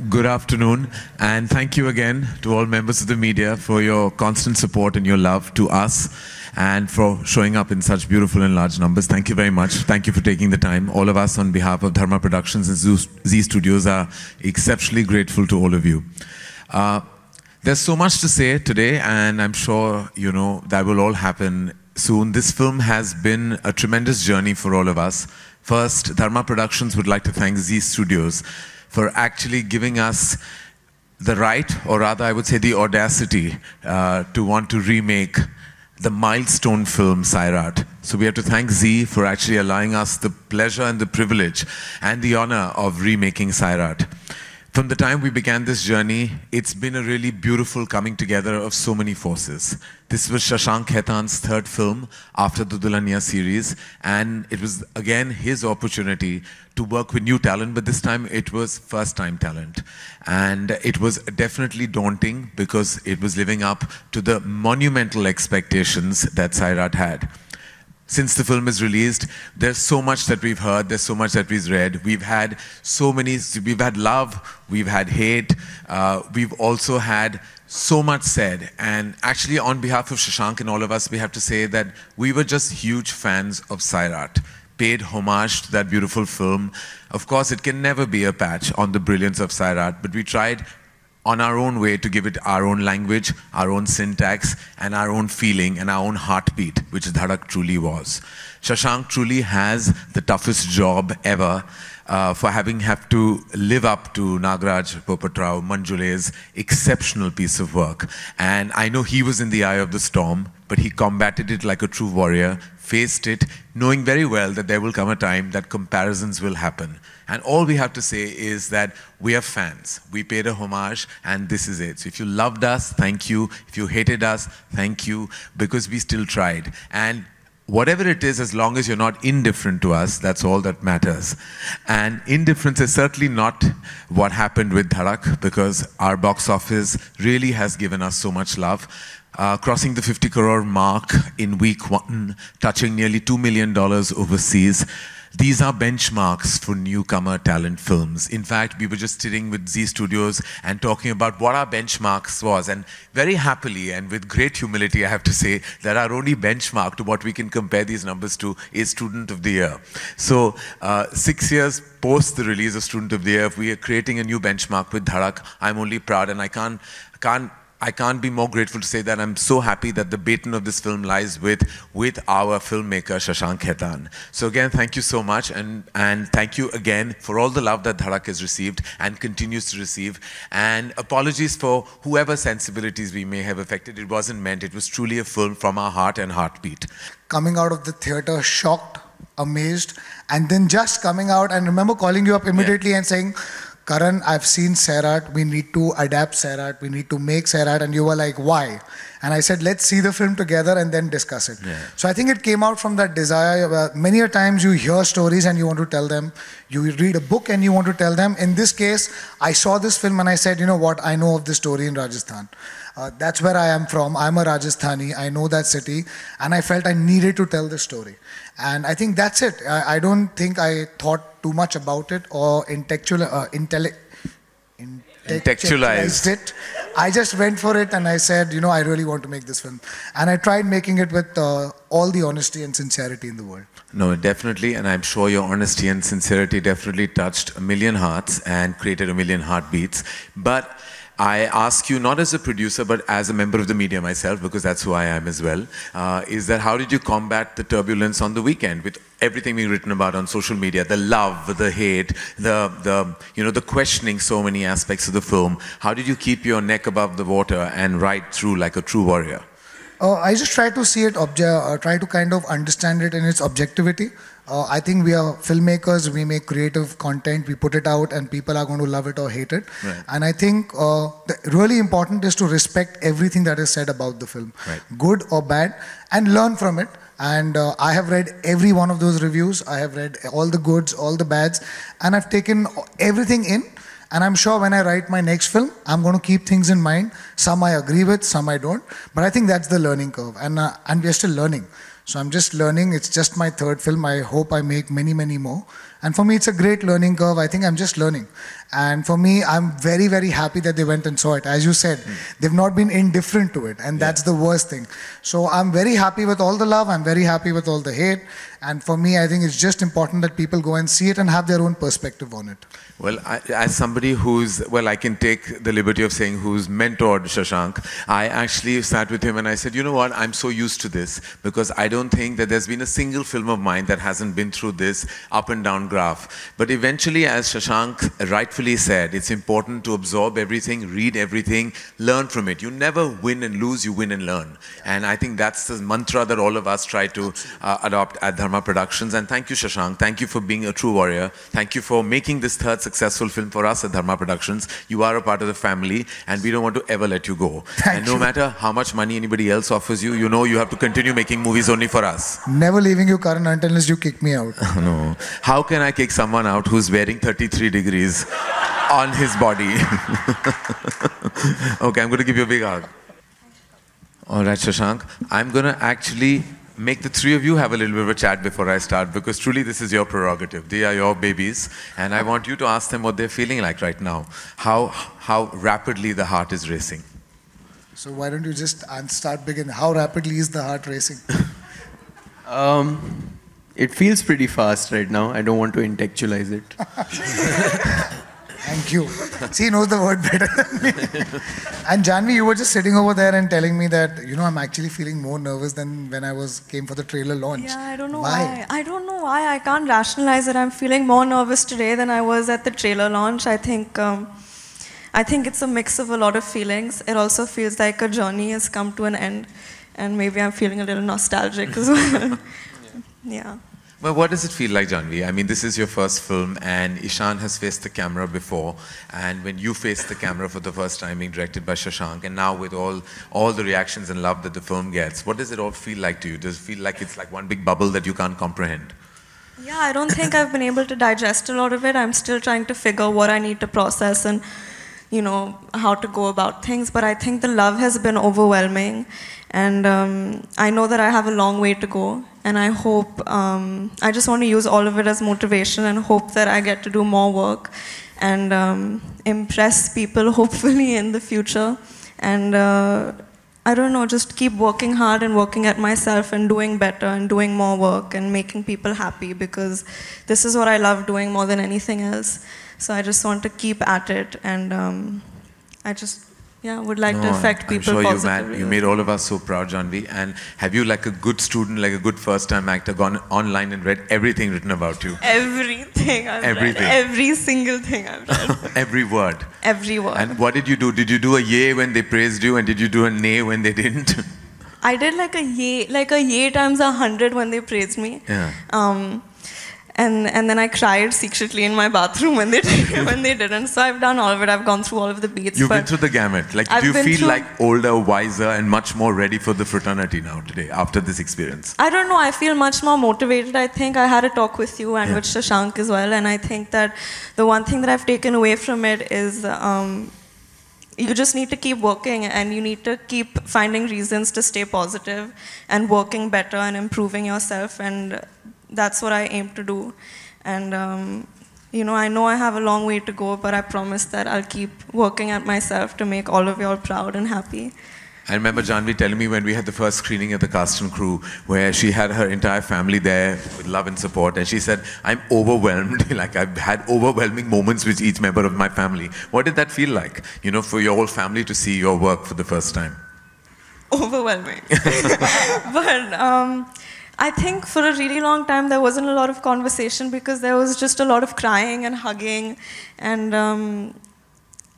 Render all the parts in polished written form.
Good afternoon, and thank you again to all members of the media for your constant support and your love to us and for showing up in such beautiful and large numbers. Thank you very much. Thank you for taking the time. All of us on behalf of Dharma Productions and Zee Studios are exceptionally grateful to all of you. There's so much to say today, and I'm sure, that will all happen soon. This film has been a tremendous journey for all of us. First, Dharma Productions would like to thank Zee Studios for actually giving us the right, or rather I would say the audacity, to want to remake the milestone film Sairat. So we have to thank Zee for actually allowing us the pleasure and the privilege and the honor of remaking Sairat. From the time we began this journey, it's been a really beautiful coming together of so many forces. This was Shashank Khaitan's third film after the Dulhania series, and it was again his opportunity to work with new talent, but this time it was first-time talent. And it was definitely daunting because it was living up to the monumental expectations that Sairat had. Since the film is released, there's so much that we've heard, there's so much that we've read. We've had love, we've had hate, we've also had so much said. And actually on behalf of Shashank and all of us, we have to say that we were just huge fans of Sairat, paid homage to that beautiful film. Of course, it can never be a patch on the brilliance of Sairat, but we tried on our own way to give it our own language, our own syntax, and our own feeling and our own heartbeat, which Dhadak truly was. Shashank truly has the toughest job ever for having to live up to Nagaraj Popatrao Manjule's exceptional piece of work. And I know he was in the eye of the storm, but he combated it like a true warrior, faced it, knowing very well that there will come a time that comparisons will happen. And all we have to say is that we are fans. We paid a homage, and this is it. So if you loved us, thank you. If you hated us, thank you, because we still tried. And whatever it is, as long as you're not indifferent to us, that's all that matters. And indifference is certainly not what happened with Dhadak, because our box office really has given us so much love. Crossing the 50 crore mark in week 1, touching nearly $2 million overseas. These are benchmarks for newcomer talent films. In fact, we were just sitting with Zee Studios and talking about what our benchmarks was. And very happily and with great humility, I have to say that our only benchmark to what we can compare these numbers to is Student of the Year. So 6 years post the release of Student of the Year, we are creating a new benchmark with Dhadak. I'm only proud, and I can't be more grateful to say that I'm so happy that the baton of this film lies with our filmmaker, Shashank Khaitan. So again, thank you so much, and thank you again for all the love that Dhadak has received and continues to receive. And apologies for whoever sensibilities we may have affected. It wasn't meant. It was truly a film from our heart and heartbeat. Coming out of the theater, shocked, amazed, and then just coming out, and remember calling you up immediately and saying, Karan, I've seen Sairat, we need to adapt Sairat, we need to make Sairat, and you were like, why? And I said, let's see the film together and then discuss it. Yeah. So I think it came out from that desire. Many a times you hear stories and you want to tell them, you read a book and you want to tell them. In this case, I saw this film and I said, you know what, I know of this story in Rajasthan. That's where I am from. I'm a Rajasthani. I know that city. And I felt I needed to tell this story. And I think that's it. I don't think I thought too much about it or intellectualized it. I just went for it and I said, I really want to make this film. And I tried making it with all the honesty and sincerity in the world. No, definitely. And I'm sure your honesty and sincerity definitely touched a million hearts and created a million heartbeats. But I ask you, not as a producer, but as a member of the media myself, because that's who I am as well, is that how did you combat the turbulence on the weekend with everything being written about on social media, the love, the hate, the questioning so many aspects of the film? How did you keep your neck above the water and ride through like a true warrior? I just try to see it, try to kind of understand it in its objectivity. I think we are filmmakers, we make creative content, we put it out and people are going to love it or hate it. Right. And I think really important is to respect everything that is said about the film, right, good or bad, and learn from it. And I have read every one of those reviews, I have read all the goods, all the bads, and I've taken everything in. And I'm sure when I write my next film, I'm going to keep things in mind. Some I agree with, some I don't. But I think that's the learning curve. And we're still learning. So I'm just learning. It's just my third film. I hope I make many, many more. And for me, it's a great learning curve. I think I'm just learning. And for me, I'm very, very happy that they went and saw it. As you said, they've not been indifferent to it. And that's the worst thing. So I'm very happy with all the love. I'm very happy with all the hate. And for me, I think it's just important that people go and see it and have their own perspective on it. Well, as somebody who's, well, I can take the liberty of saying who's mentored Shashank, I actually sat with him and I said, you know what, I'm so used to this because I don't think that there's been a single film of mine that hasn't been through this up and down graph. But eventually, as Shashank rightfully said, it's important to absorb everything, read everything, learn from it. You never win and lose, you win and learn. And I think that's the mantra that all of us try to adopt at Dharma Productions. And thank you, Shashank. Thank you for being a true warrior. Thank you for making this third successful film for us at Dharma Productions. You are a part of the family and we don't want to ever let you go. And no matter how much money anybody else offers you, you know you have to continue making movies only for us. Never leaving you, Karan, unless you kick me out. No. How can I kick someone out who's wearing 33 degrees on his body? Okay, I'm going to give you a big hug. All right, Shashank. I'm going to actually make the three of you have a little bit of a chat before I start because truly this is your prerogative. They are your babies and I want you to ask them what they're feeling like right now. How rapidly the heart is racing. So why don't you just start begin? How rapidly is the heart racing? It feels pretty fast right now. I don't want to intellectualize it. Thank you. See, he knows the word better than me. And Jhanvi, you were just sitting over there and telling me that, you know, I'm actually feeling more nervous than when I came for the trailer launch. Yeah, I don't know why. I don't know why. I can't rationalize it. I'm feeling more nervous today than I was at the trailer launch. I think it's a mix of a lot of feelings. It also feels like a journey has come to an end. And maybe I'm feeling a little nostalgic as well. Yeah. Well, what does it feel like, Jhanvi? I mean, this is your first film, and Ishaan has faced the camera before. And when you faced the camera for the first time, being directed by Shashank, and now with all the reactions and love that the film gets, what does it all feel like to you? Does it feel like it's like one big bubble that you can't comprehend? Yeah, I don't think I've been able to digest a lot of it. I'm still trying to figure what I need to process and, you know, how to go about things. But I think the love has been overwhelming. And I know that I have a long way to go. And I hope, I just want to use all of it as motivation and hope that I get to do more work and impress people, hopefully, in the future. And I don't know, just keep working hard and working at myself and doing better and doing more work and making people happy because this is what I love doing more than anything else. So I just want to keep at it and I just would like to affect people positively. You made all of us so proud, Jhanvi. And have you, like a good student, like a good first-time actor, gone online and read everything written about you? Everything I've read. Every single thing I've read. Every word? Every word. And what did you do? Did you do a yay when they praised you and did you do a nay when they didn't? I did like a yay times 100 when they praised me. Yeah. And then I cried secretly in my bathroom when they didn't. So I've done all of it. I've gone through all of the beats. You've been through the gamut. Like, do you feel like older, wiser, and much more ready for the fraternity now today after this experience? I don't know. I feel much more motivated. I think I had a talk with you and with Shashank as well. And I think that the one thing that I've taken away from it is you just need to keep working and you need to keep finding reasons to stay positive and working better and improving yourself. And that's what I aim to do. And, you know I have a long way to go, but I promise that I'll keep working at myself to make all of you all proud and happy. I remember Jhanvi telling me when we had the first screening at the cast and crew, where she had her entire family there with love and support, and she said, I'm overwhelmed. Like, I've had overwhelming moments with each member of my family. What did that feel like, you know, for your whole family to see your work for the first time? Overwhelming. But I think for a really long time there wasn't a lot of conversation because there was just a lot of crying and hugging and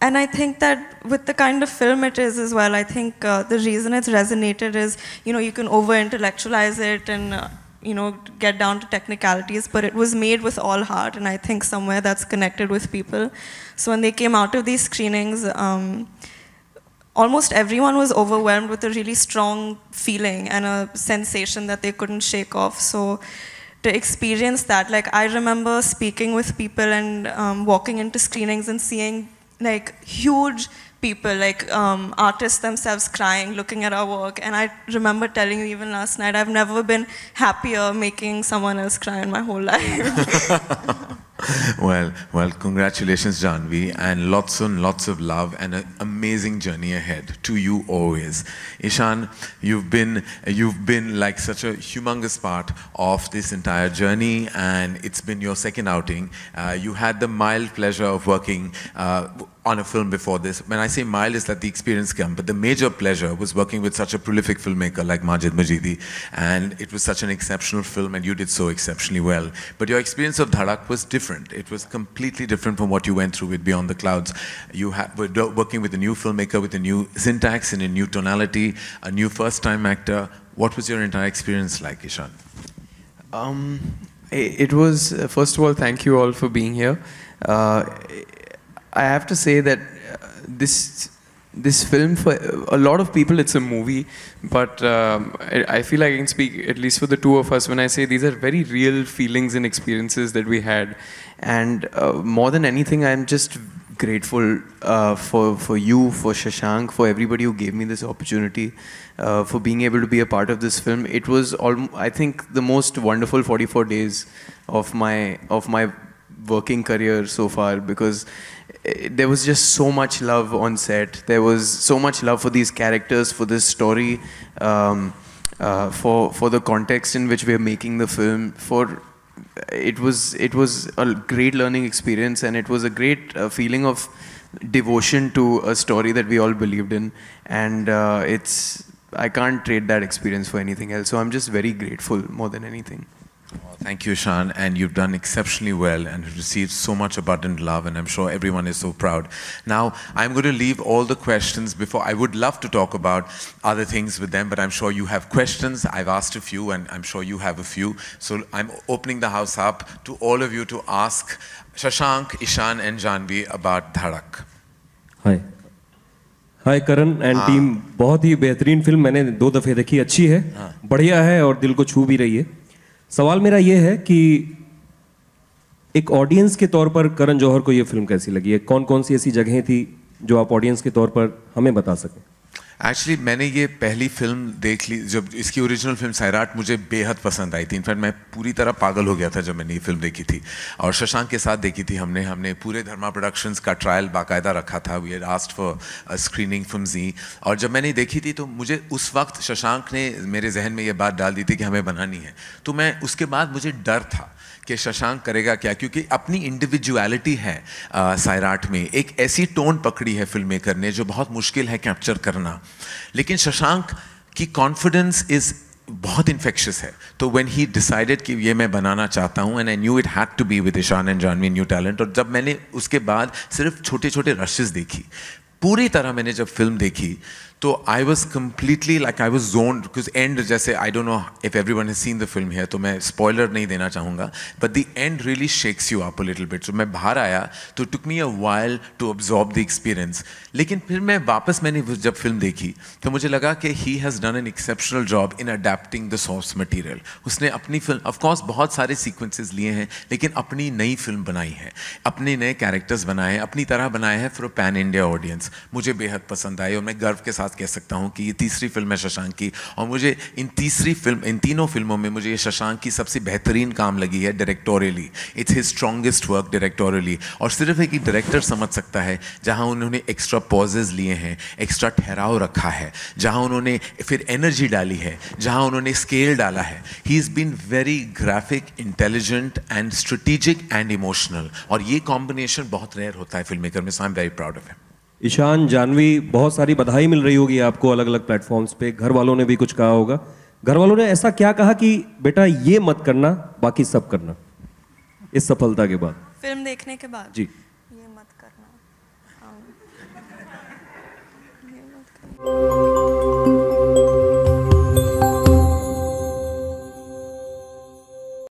I think that with the kind of film it is as well, I think the reason it's resonated is, you know, you can over-intellectualize it and, you know, get down to technicalities, but it was made with all heart and I think somewhere that's connected with people. So when they came out of these screenings, almost everyone was overwhelmed with a really strong feeling and a sensation that they couldn't shake off. So to experience that, like I remember speaking with people and walking into screenings and seeing like huge people, like artists themselves crying, looking at our work. And I remember telling you even last night, I've never been happier making someone else cry in my whole life. Well, congratulations, Jhanvi, and lots and lots of love and an amazing journey ahead to you always. Ishaan, you've been like such a humongous part of this entire journey, and it's been your second outing. You had the mild pleasure of working on a film before this. When I say mild, is that the experience come, but the major pleasure was working with such a prolific filmmaker like Majid Majidi, and it was such an exceptional film, and you did so exceptionally well. But your experience of Dhadak was different. It was completely different from what you went through with Beyond the Clouds. You were working with a new filmmaker, with a new syntax and a new tonality, a new first-time actor. What was your entire experience like, Ishaan? It was, first of all, thank you all for being here. I have to say that this film, for a lot of people, it's a movie, but I feel like I can speak, at least for the two of us, when I say these are very real feelings and experiences that we had. And more than anything, I'm just grateful for you, for Shashank, for everybody who gave me this opportunity, for being able to be a part of this film. It was, I think, the most wonderful 44 days of my working career so far, because there was just so much love on set. There was so much love for these characters, for this story, for the context in which we are making the film. It was a great learning experience, and it was a great feeling of devotion to a story that we all believed in. And I can't trade that experience for anything else. So I'm just very grateful more than anything. Well, thank you, Ishaan, and you've done exceptionally well and received so much abundant love, and I'm sure everyone is so proud. Now, I'm going to leave all the questions before. I would love to talk about other things with them, but I'm sure you have questions. I've asked a few, and I'm sure you have a few. So I'm opening the house up to all of you to ask Shashank, Ishaan, and Jhanvi about Dhadak. Hi Karan and team, बहुत ही बेहतरीन film, मैंने 2 दफ़े देखी, अच्छी है, बढ़िया है और दिल को छू भी रही है. सवाल मेरा ये है कि एक ऑडियंस के तौर पर करण जौहर को ये फिल्म कैसी लगी है? कौन कौन सी ऐसी जगहें थी जो आप ऑडियंस के तौर पर हमें बता सकें? एक्चुअली मैंने ये पहली फिल्म देख ली, जब इसकी ओरिजिनल फिल्म सैराट मुझे बेहद पसंद आई थी. इनफैक्ट मैं पूरी तरह पागल हो गया था जब मैंने ये फिल्म देखी थी, और शशांक के साथ देखी थी हमने पूरे धर्मा प्रोडक्शंस का ट्रायल बाकायदा रखा था. We had asked for a screening from Zee, और जब मैंने देखी थी तो मुझे उस वक्त शशांक ने मेरे जहन में ये बात डाल दी थी कि हमें बनानी है. तो मैं उसके बाद मुझे डर था कि शशांक करेगा क्या, क्योंकि अपनी इंडिविजुअलिटी है सैराट में, एक ऐसी टोन पकड़ी है फिल्म मेकर ने जो बहुत मुश्किल है कैप्चर करना. लेकिन शशांक की कॉन्फिडेंस बहुत इन्फेक्शियस है. तो व्हेन ही डिसाइडेड कि ये मैं बनाना चाहता हूँ, and I knew it had to be with Ishaan and Janhvi, new talent. और जब मैंने उसके बाद सिर्फ छोटे छोटे रशेस देखी, पूरी तरह मैंने जब फिल्म देखी, तो I was completely like I was zoned. Because end, जैसे I don't know if everyone has seen the film है, तो मैं स्पॉइलर नहीं देना चाहूँगा, but the end really shakes you up a little bit. So मैं बाहर आया तो took me a while to absorb the experience. लेकिन फिर मैं वापस, मैंने जब फिल्म देखी तो मुझे लगा कि he has done an exceptional job in adapting the source material. उसने अपनी फिल्म, ऑफकोर्स बहुत सारे सीक्वेंसेस लिए हैं, लेकिन अपनी नई फिल्म बनाई है, अपने नए कैरेक्टर्स बनाए हैं, अपनी तरह बनाए हैं for a pan India audience. मुझे बेहद पसंद आई, और मैं गर्व के साथ कह सकता हूँ कि ये तीसरी फिल्म है शशांक की, और मुझे इन तीनों फिल्मों में मुझे ये शशांक की सबसे बेहतरीन काम लगी है directorially. It's his strongest work directorially. और सिर्फ एक ही डायरेक्टर समझ सकता है जहाँ उन्होंने एक्स्ट्रा पॉजेज लिए हैं, एक्स्ट्रा ठहराव रखा है, जहाँ उन्होंने फिर एनर्जी डाली है, जहाँ उन्होंने स्केल डाला है. He is been very graphic, intelligent and strategic and emotional, और ये कॉम्बिनेशन बहुत रेयर होता है फिल्म मेकर में. So I am very proud of him. Ishaan, Janhvi, बहुत सारी बधाई मिल रही होगी आपको अलग अलग प्लेटफॉर्म्स पे. घर वालों ने भी कुछ कहा होगा. घर वालों ने ऐसा क्या कहा कि बेटा ये मत करना, बाकी सब करना, इस सफलता के बाद? फिल्म देखने के बाद? जी. ये मत करना, ये मत करना.